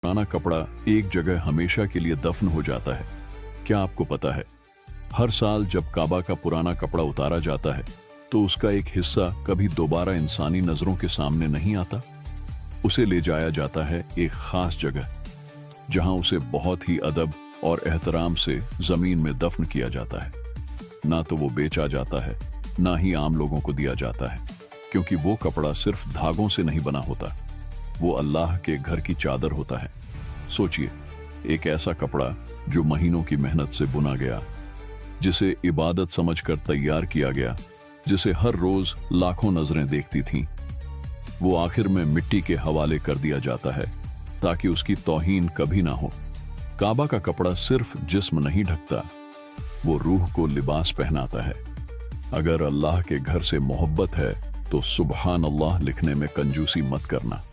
पुराना कपड़ा एक जगह हमेशा के लिए दफन हो जाता है। क्या आपको पता है, हर साल जब काबा का पुराना कपड़ा उतारा जाता है तो उसका एक हिस्सा कभी दोबारा इंसानी नजरों के सामने नहीं आता। उसे ले जाया जाता है एक खास जगह, जहां उसे बहुत ही अदब और एहतराम से जमीन में दफन किया जाता है। ना तो वो बेचा जाता है, ना ही आम लोगों को दिया जाता है, क्योंकि वो कपड़ा सिर्फ धागों से नहीं बना होता, वो अल्लाह के घर की चादर होता है। सोचिए, एक ऐसा कपड़ा जो महीनों की मेहनत से बुना गया, जिसे इबादत समझकर तैयार किया गया, जिसे हर रोज लाखों नजरें देखती थीं, वो आखिर में मिट्टी के हवाले कर दिया जाता है ताकि उसकी तौहीन कभी ना हो। काबा का कपड़ा सिर्फ जिस्म नहीं ढकता, वो रूह को लिबास पहनाता है। अगर अल्लाह के घर से मोहब्बत है तो सुबहान अल्लाह लिखने में कंजूसी मत करना।